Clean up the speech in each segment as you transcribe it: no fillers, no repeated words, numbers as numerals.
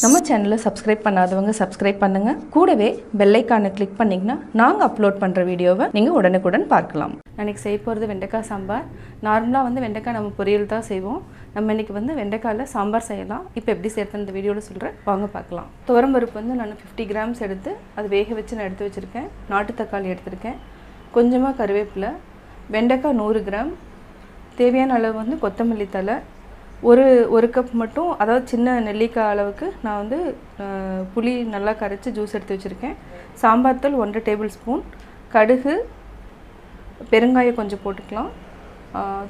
நம்ம சேனலை சப்ஸ்கிரைப் பண்ணாதவங்க சப்ஸ்கிரைப் பண்ணுங்க. கூடவே பெல் ஐகானை கிளிக் பண்ணிங்கன்னா நாங்கள் அப்லோட் பண்ணுற வீடியோவை நீங்கள் உடனுக்குடன் பார்க்கலாம். அன்றைக்கி செய்ய போகிறது வெண்டைக்காய் சாம்பார். நார்மலாக வெண்டைக்காய் நம்ம பொரியல் தான் செய்வோம். நம்ம இன்றைக்கி வெண்டைக்காயில் சாம்பார் செய்யலாம். இப்போ எப்படி சேர்த்து இந்த வீடியோவில் சொல்கிறேன், வாங்க பார்க்கலாம். துவரம்பருப்பு நான் 50 கிராம்ஸ் எடுத்து அது வேக வச்சு நான் எடுத்து வச்சுருக்கேன். நாட்டு தக்காளி எடுத்திருக்கேன். கொஞ்சமாக கருவேப்பிலை, வெண்டைக்காய் 100 கிராம், தேவையான அளவு கொத்தமல்லி தழை, ஒரு கப் மட்டும், அதாவது சின்ன நெல்லிக்காய் அளவுக்கு நான் புளி நல்லா கரைச்சி ஜூஸ் எடுத்து வச்சுருக்கேன். சாம்பார் தூள் 1 டேபிள் ஸ்பூன், கடுகு, பெருங்காயம் கொஞ்சம் போட்டுக்கலாம்,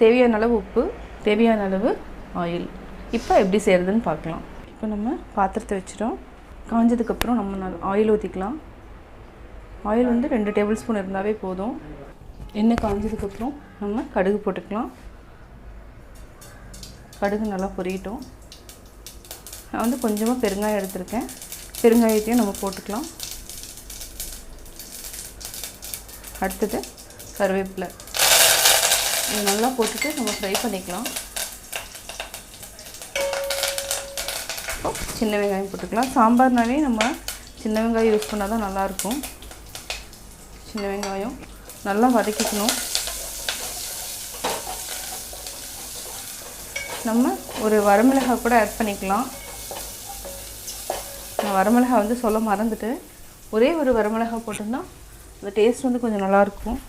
தேவையான அளவு உப்பு, தேவையான அளவு ஆயில். இப்போ எப்படி செய்கிறதுன்னு பார்க்கலாம். இப்போ நம்ம பாத்திரத்தை வச்சிட்டோம். காஞ்சதுக்கப்புறம் நம்ம ஆயில் ஊற்றிக்கலாம். ஆயில் 2 டேபிள் ஸ்பூன் இருந்தாவே போதும். எண்ணெய் காஞ்சதுக்கப்புறம் நம்ம கடுகு போட்டுக்கலாம். கடுகு நல்லா பொரியட்டும். நான் கொஞ்சமாக பெருங்காயம் எடுத்திருக்கேன். பெருங்காயத்தையும் நம்ம போட்டுக்கலாம். அடுத்தது கருவேப்பிலை, இது நல்லா போட்டுட்டு நம்ம ஃப்ரை பண்ணிக்கலாம். சின்ன வெங்காயம் போட்டுக்கலாம். சாம்பார்னாலே நம்ம சின்ன வெங்காயம் யூஸ் பண்ணால் தான் நல்லாயிருக்கும். சின்ன வெங்காயம் நல்லா வதக்கிக்கணும். நம்ம ஒரு வரமிளகாய் கூட ஆட் பண்ணிக்கலாம். நான் வரமிளகாய் சொல்ல மறந்துட்டு, ஒரே ஒரு வரமிளகாய் போட்டோம்னா அந்த டேஸ்ட் கொஞ்சம் நல்லாயிருக்கும்.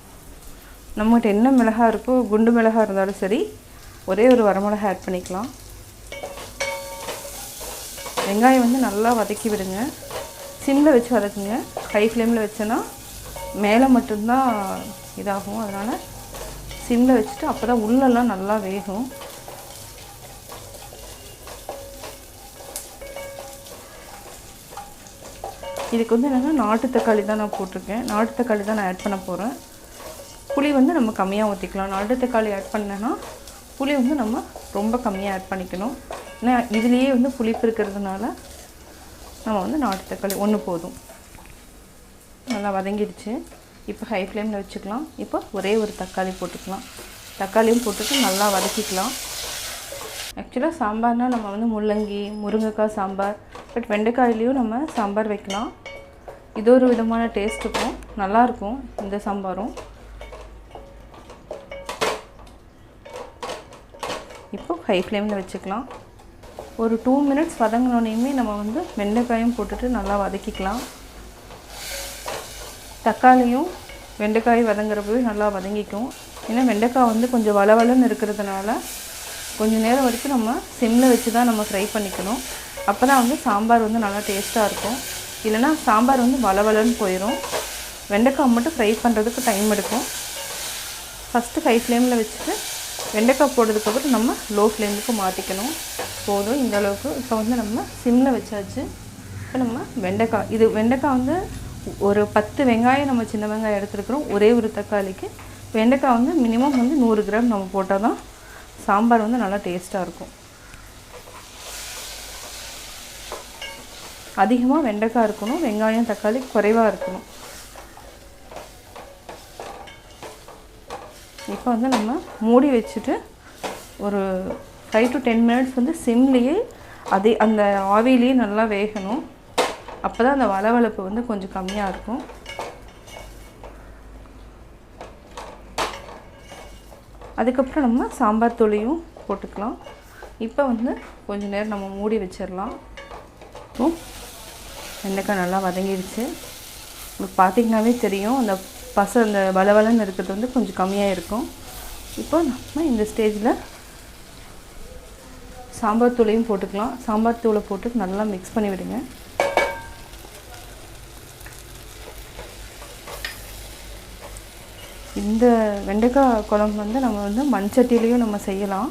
நம்மகிட்ட என்ன மிளகாய் இருக்கோ, குண்டு மிளகாய் இருந்தாலும் சரி, ஒரே ஒரு வரமிளகாய் ஆட் பண்ணிக்கலாம். வெங்காயம் நல்லா வதக்கி விடுங்க. சிம்மில் வச்சு வதக்குங்க. ஹை ஃப்ளேமில் வச்சோன்னா மேலே மட்டும்தான் இதாகும். அதனால் சிம்மில் வச்சுட்டு அப்போ தான் உள்ளெல்லாம் நல்லா வேகும். இதுக்கு என்னென்னா நாட்டு தக்காளி தான் நான் போட்டிருக்கேன். நாட்டு தக்காளி தான் நான் ஆட் பண்ண போகிறேன். புளி நம்ம கம்மியாக ஊற்றிக்கலாம். நாட்டு தக்காளி ஆட் பண்ணேன்னா புளி நம்ம ரொம்ப கம்மியாக ஆட் பண்ணிக்கணும். ஏன்னா இதுலேயே புளிப்பு இருக்கிறதுனால நம்ம நாட்டு தக்காளி 1 போதும். நல்லா வதங்கிடுச்சு. இப்போ ஹை ஃப்ளேமில் வச்சுக்கலாம். இப்போ ஒரே ஒரு தக்காளி போட்டுக்கலாம். தக்காளியும் போட்டுட்டு நல்லா வதக்கிக்கலாம். ஆக்சுவலாக சாம்பார்னால் நம்ம முள்ளங்கி, முருங்கைக்காய் சாம்பார், பட் வெண்டைக்காயிலையும் நம்ம சாம்பார் வைக்கலாம். இது ஒரு விதமான டேஸ்ட் இருக்கும், நல்லாயிருக்கும் இந்த சாம்பாரும். இப்போ ஹை ஃப்ளேமில் வச்சுக்கலாம். ஒரு 2 மினிட்ஸ் வதங்கினோனையுமே நம்ம வெண்டைக்காயும் போட்டுட்டு நல்லா வதக்கிக்கலாம். தக்காளியும் வெண்டைக்காயும் வதங்குறப்பவே நல்லா வதங்கிக்கும். ஏன்னா வெண்டைக்காய் கொஞ்சம் வளவலன்னு இருக்கிறதுனால கொஞ்சம் நேரம் வரைக்கும் நம்ம சிம்மில் வச்சு தான் நம்ம ஃப்ரை பண்ணிக்கணும். அப்போ தான் சாம்பார் நல்லா டேஸ்ட்டாக இருக்கும். இல்லைனா சாம்பார் வளவலன்னு போயிடும். வெண்டைக்காய் மட்டும் ஃப்ரை பண்ணுறதுக்கு டைம் எடுக்கும். ஃபஸ்ட்டு ஹை ஃப்ளேமில் வச்சுட்டு வெண்டைக்காய் போடுறதுக்கப்புறம் நம்ம லோ ஃப்ளேமுக்கு மாற்றிக்கணும். போதும் இந்த அளவுக்கு. இப்போ நம்ம சிம்மில் வச்சாச்சு. இப்போ நம்ம வெண்டைக்காய் ஒரு 10 வெங்காயம் நம்ம சின்ன வெங்காயம் எடுத்துருக்குறோம். ஒரே ஒரு தக்காளிக்கு வெண்டைக்காய் மினிமம் 100 கிராம் நம்ம போட்டால் தான் சாம்பார் நல்லா டேஸ்ட்டாக இருக்கும். அதிகமாக வெண்டைக்காய் இருக்கணும், வெங்காயம் தக்காளி குறைவாக இருக்கணும். இப்போ நம்ம மூடி வச்சுட்டு ஒரு 5 to 10 மினிட்ஸ் சிம்லேயே அந்த ஆவிலேயே நல்லா வேகணும். அப்போ தான் அந்த வளவளப்பு கொஞ்சம் கம்மியாக இருக்கும். அதுக்கப்புறம் நம்ம சாம்பார் தூளையும் போட்டுக்கலாம். இப்போ கொஞ்சம் நேரம் நம்ம மூடி வச்சிடலாம். வெண்டைக்காய் நல்லா வதங்கிடுச்சு. உங்களுக்கு பார்த்திங்கனாவே தெரியும், அந்த வளவலன்னு இருக்கிறது கொஞ்சம் கம்மியாக இருக்கும். இப்போ நம்ம இந்த ஸ்டேஜில் சாம்பார் தூளையும் போட்டுக்கலாம். சாம்பார் தூளை போட்டு நல்லா மிக்ஸ் பண்ணி விடுங்க. இந்த வெண்டைக்காய் குழம்பு நம்ம மண்சட்டிலையும் நம்ம செய்யலாம்.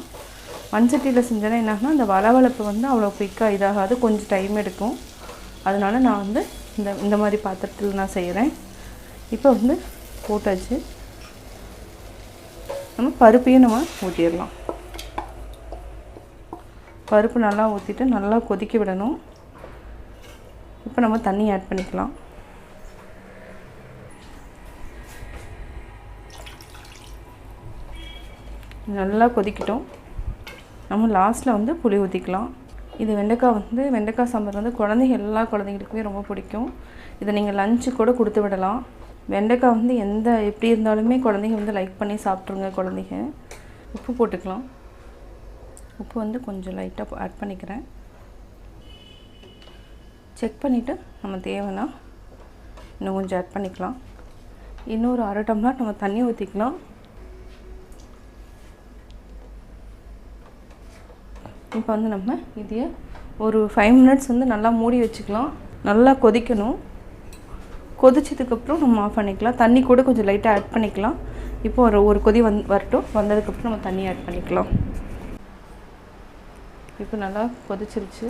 மண்சட்டியில் செஞ்சோன்னா என்னாகனா அந்த வளவளப்பு அவ்வளோ குயிக்காக இதாகாது, கொஞ்சம் டைம் எடுக்கும். அதனால் நான் இந்த மாதிரி பாத்திரத்தில் நான் செய்கிறேன். இப்போ போட்டாச்சு. நம்ம பருப்பையும் நம்ம ஊற்றிடலாம். பருப்பு நல்லா ஊற்றிட்டு நல்லா கொதிக்க விடணும். இப்போ நம்ம தண்ணி ஆட் பண்ணிக்கலாம். நல்லா கொதிக்கட்டும். நம்ம லாஸ்ட்டில் புளி ஊற்றிக்கலாம். இது வெண்டைக்காய் சாம்பார் வந்து எல்லா குழந்தைங்களுக்குமே ரொம்ப பிடிக்கும். இதை நீங்கள் லஞ்சு கூட கொடுத்து விடலாம். வெண்டைக்காய் வந்து எப்படி இருந்தாலுமே குழந்தைங்க வந்து லைக் பண்ணி சாப்பிட்ருங்க குழந்தைங்க. உப்பு போட்டுக்கலாம். உப்பு வந்து கொஞ்சம் லைட்டாக ஆட் பண்ணிக்கிறேன். செக் பண்ணிவிட்டு நம்ம தேவைன்னா இன்னும் கொஞ்சம் ஆட் பண்ணிக்கலாம். இன்னொரு அரை டம்ளர் நம்ம தண்ணி ஊற்றிக்கலாம். இப்போ வந்து நம்ம இதையே ஒரு 5 மினிட்ஸ் வந்து நல்லா மூடி வச்சுக்கலாம். நல்லா கொதிக்கணும். கொதிச்சதுக்கப்புறம் நம்ம ஆஃப் பண்ணிக்கலாம். தண்ணி கூட கொஞ்சம் லைட்டாக ஆட் பண்ணிக்கலாம். இப்போ ஒரு கொதி வரட்டும். வந்ததுக்கப்புறம் நம்ம தண்ணி ஆட் பண்ணிக்கலாம். இப்போ நல்லா கொதிச்சிருச்சு.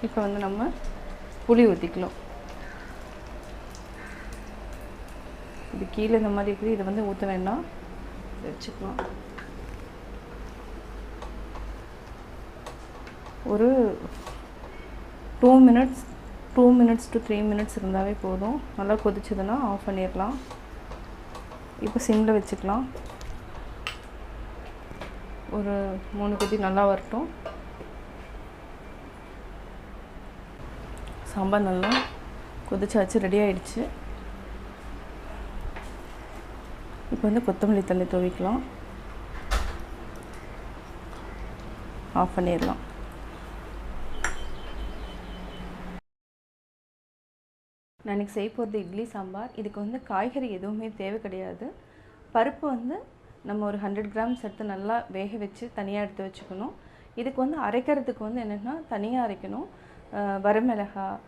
இப்போ வந்து நம்ம புளி ஊற்றிக்கலாம். இது கீழே இந்த மாதிரி இருக்குது. இதை வந்து ஊற்ற வேண்டாம், வச்சுக்கலாம். ஒரு 2 மினிட்ஸ் to 3 மினிட்ஸ் இருந்தாவே போதும். நல்லா கொதிச்சதுன்னா ஆஃப் பண்ணிடலாம். இப்போ சிம்மில் வச்சுக்கலாம். ஒரு 3 கொதி நல்லா வரட்டும். சாம்பார் நல்லா கொதிச்சாச்சு, ரெடி ஆகிடுச்சு. இப்போ வந்து கொத்தமல்லி தழை தூவிக்கலாம். ஆஃப் பண்ணிடலாம். நான் இன்றைக்கி செய்ய போகிறது இட்லி சாம்பார். இதுக்கு வந்து காய்கறி எதுவுமே தேவை கிடையாது. பருப்பு வந்து நம்ம ஒரு 100 கிராம்ஸ் எடுத்து நல்லா வேக வச்சு தனியாக எடுத்து வச்சுக்கணும். இதுக்கு வந்து அரைக்கிறதுக்கு வந்து என்னென்னா தனியாக அரைக்கணும். வரமிளகாய்,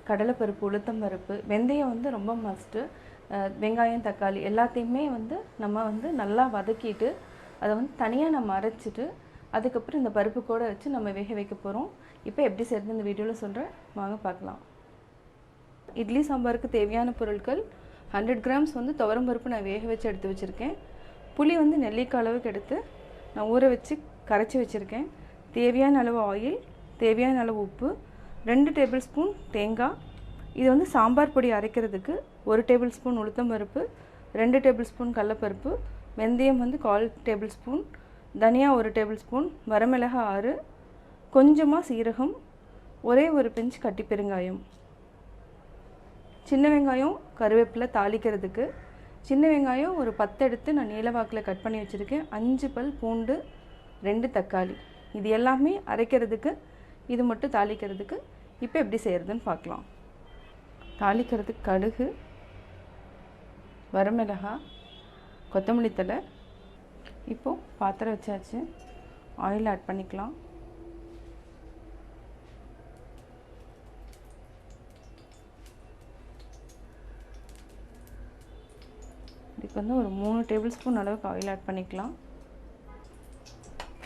கடலைப்பருப்பு, உளுத்தம்பருப்பு, வெந்தயம் வந்து ரொம்ப மஸ்ட்டு. வெங்காயம், தக்காளி எல்லாத்தையுமே வந்து நம்ம வந்து நல்லா வதக்கிட்டு அதை வந்து தனியாக நம்ம அரைச்சிட்டு அதுக்கப்புறம் இந்த பருப்பு கூட வச்சு நம்ம வேக வைக்க போகிறோம். இப்போ எப்படி செய்கிறது இந்த வீடியோவில் சொல்கிறேன், வாங்க பார்க்கலாம். இட்லி சாம்பாருக்கு தேவையான பொருட்கள் 100 கிராம்ஸ் வந்து துவரம் பருப்பு நான் வேக வச்சு எடுத்து வச்சுருக்கேன். புளி வந்து நெல்லிக்காய் அளவுக்கு எடுத்து நான் ஊற வச்சு கரைச்சி வச்சுருக்கேன். தேவையான அளவு ஆயில், தேவையான அளவு உப்பு, 2 டேபிள் ஸ்பூன் தேங்காய். இது வந்து சாம்பார் பொடி அரைக்கிறதுக்கு 1 டேபிள் ஸ்பூன் உளுத்தம்பருப்பு, 2 டேபிள் ஸ்பூன் கடலைப்பருப்பு, வெந்தயம் வந்து 1/4 டேபிள் ஸ்பூன், தனியா 1 டேபிள் ஸ்பூன், வரமிளகாய் 6, கொஞ்சமாக சீரகம், ஒரே ஒரு பிஞ்ச் கட்டி பெருங்காயம், சின்ன வெங்காயம், கருவேப்பிலை தாளிக்கிறதுக்கு, சின்ன வெங்காயம் ஒரு 10 எடுத்து நான் நீளவாக்கில் கட் பண்ணி வச்சுருக்கேன், 5 பல் பூண்டு, 2 தக்காளி. இது எல்லாமே அரைக்கிறதுக்கு, இது மட்டும் தாளிக்கிறதுக்கு. இப்போ எப்படி செய்கிறதுன்னு பார்க்கலாம். தாளிக்கிறதுக்கு கடுகு, வரமிளகாய், கொத்தமல்லி தழை. இப்போது பாத்திரம் வச்சாச்சு, ஆயில் ஆட் பண்ணிக்கலாம். இதுக்கு வந்து ஒரு 3 டேபிள் ஸ்பூன் அளவுக்கு ஆயில் ஆட் பண்ணிக்கலாம்.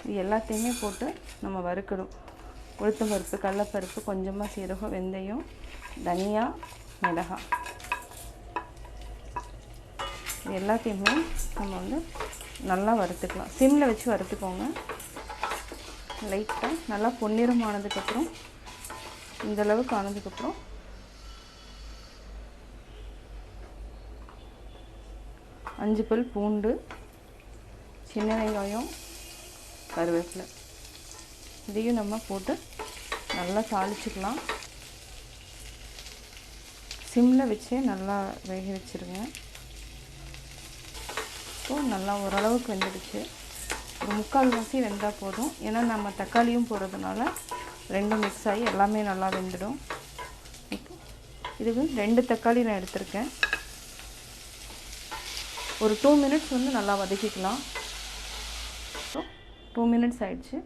இது எல்லாத்தையுமே போட்டு நம்ம வறுக்கணும். உளுத்தம் பருப்பு, கடலைப்பருப்பு, கொஞ்சமாக சீரகம், வெந்தயம், தனியா, மிளகாய், இது எல்லாத்தையுமே நம்ம வந்து நல்லா வறுத்துக்கலாம். சிம்மில் வச்சு வறுத்துக்கோங்க. லைட்டாக நல்லா பொன்னிறமானதுக்கப்புறம் இந்தளவுக்கு ஆனதுக்கப்புறம் அஞ்சு பல் பூண்டு, சின்ன வெங்காயம், கருவேப்பிலை இதையும் நம்ம போட்டு நல்லா தாளிச்சுக்கலாம். சிம்மில் வச்சே நல்லா வேக வச்சுருங்க. ஸோ நல்லா ஓரளவுக்கு வெந்துடுச்சு. ஒரு 3/4 வாசி வெந்தால் போதும். ஏன்னா நம்ம தக்காளியும் போடுறதுனால ரெண்டும் மிக்ஸ் ஆகி எல்லாமே நல்லா வெந்துடும். இப்போ இதுக்கு 2 தக்காளி நான் எடுத்திருக்கேன். ஒரு 2 மினிட்ஸ் வந்து நல்லா வதக்கிக்கலாம். ஸோ 2 மினிட்ஸ் ஆயிடுச்சு.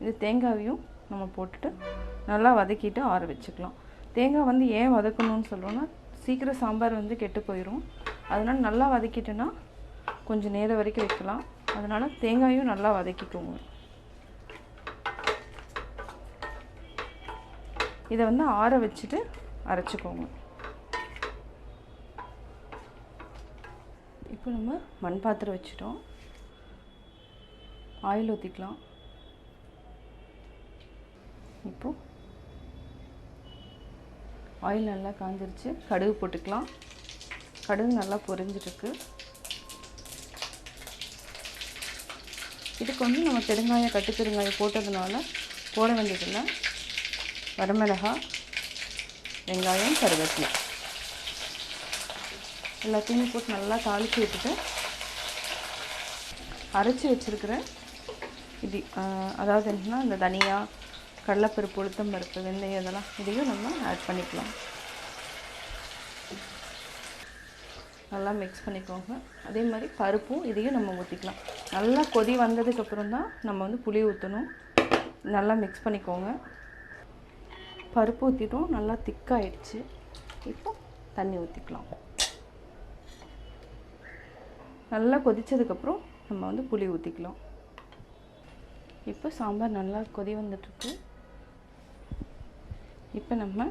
இது தேங்காயையும் நம்ம போட்டுட்டு நல்லா வதக்கிட்டு ஆற வச்சுக்கலாம். தேங்காய் வந்து ஏன் வதக்கணும்னு சொல்கிறோன்னா சீக்கிரம் சாம்பார் வந்து கெட்டு போயிடும். அதனால் நல்லா வதக்கிட்டோன்னா கொஞ்சம் நேரம் வரைக்கும் வைக்கலாம். அதனால் தேங்காயும் நல்லா வதக்கிக்கோங்க. இதை வந்து ஆற வச்சுட்டு அரைச்சிக்கோங்க. இப்போ நம்ம மண் பாத்திரம் வச்சுட்டோம். ஆயில் ஊற்றிக்கலாம். இப்போது ஆயில் நல்லா காஞ்சிருச்சு. கடுகு போட்டுக்கலாம். கடுகு நல்லா பொரிஞ்சிருக்கு. இதுக்கு வந்து நம்ம பெருங்காயம், கட்டு பெருங்காயம் போட்டதுனால போட வேண்டியதெல்லாம் வரமிளகாய், வெங்காயம், கருவேப்பிலை எல்லாத்தையுமே போட்டு நல்லா தாளித்து விட்டுட்டு அரைச்சி வச்சுருக்கிற இது அதாவது என்னன்னா இந்த தனியா, கடலைப்பருப்பு, உளுத்தம்பருப்பு, வெந்தயம் இதெல்லாம் இதையும் நம்ம ஆட் பண்ணிக்கலாம். நல்லா மிக்ஸ் பண்ணிக்கோங்க. அதே மாதிரி பருப்பும் இதையும் நம்ம ஊற்றிக்கலாம். நல்லா கொதி வந்ததுக்கப்புறம் தான் நம்ம வந்து புளி ஊற்றணும். நல்லா மிக்ஸ் பண்ணிக்கோங்க. பருப்பு ஊற்றிட்டோம், நல்லா திக்காயிடுச்சு. இப்போ தண்ணி ஊற்றிக்கலாம். நல்லா கொதித்ததுக்கப்புறம் நம்ம வந்து புளி ஊற்றிக்கலாம். இப்போ சாம்பார் நல்லா கொதி வந்துட்டுருக்கு. இப்போ நம்ம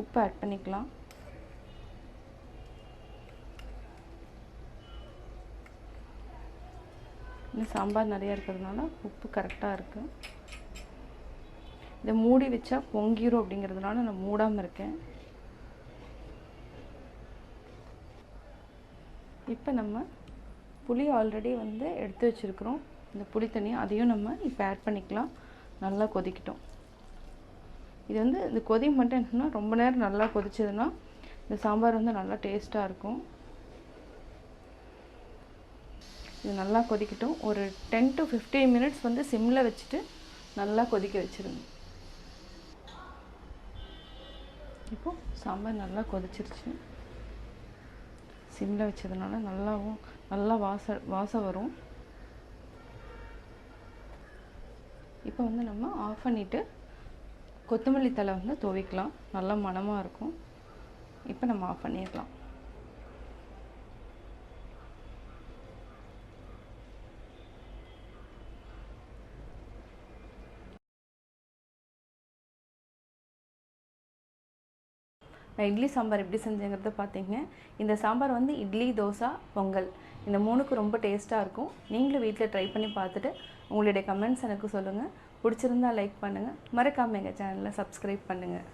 உப்பு ஆட் பண்ணிக்கலாம். இன்னும் சாம்பார் நிறையா இருக்கிறதுனால உப்பு கரெக்டாக இருக்குது. இதை மூடி வச்சா பொங்கிரும் அப்படிங்கிறதுனால நான் மூடாமல் இருக்கேன். இப்போ நம்ம புளி ஆல்ரெடி வந்து எடுத்து வச்சுருக்கிறோம். இந்த புளி தண்ணியை அதையும் நம்ம இப்போ ஆட் பண்ணிக்கலாம். நல்லா கொதிக்கிட்டோம். இது வந்து இந்த கொதி மட்டும் என்னன்னா ரொம்ப நேரம் நல்லா கொதிச்சதுன்னா இந்த சாம்பார் வந்து நல்லா டேஸ்ட்டாக இருக்கும். இது நல்லா கொதிக்கட்டும். ஒரு 10 to 15 minutes வந்து சிம்மில் வச்சுட்டு நல்லா கொதிக்க வச்சுருங்க. இப்போது சாம்பார் நல்லா கொதிச்சிருச்சு. சிம்மில் வச்சதுனால நல்லா வாசம் வரும். இப்போ வந்து நம்ம ஆஃப் பண்ணிவிட்டு கொத்தமல்லி தழை வந்து துவைக்கலாம். நல்லா மணமாக இருக்கும். இப்போ நம்ம ஆஃப் பண்ணிடலாம். நான் இட்லி சாம்பார் எப்படி செஞ்சேங்கிறத பார்த்தீங்க. இந்த சாம்பார் வந்து இட்லி, தோசை, பொங்கல் இந்த 3க்கும் ரொம்ப டேஸ்ட்டாக இருக்கும். நீங்களும் வீட்டில் ட்ரை பண்ணி பார்த்துட்டு உங்களுடைய கமெண்ட்ஸ் எனக்கு சொல்லுங்கள். பிடிச்சிருந்தா லைக் பண்ணுங்கள். மறக்காமல் எங்கள் சேனலை சப்ஸ்கிரைப் பண்ணுங்கள்.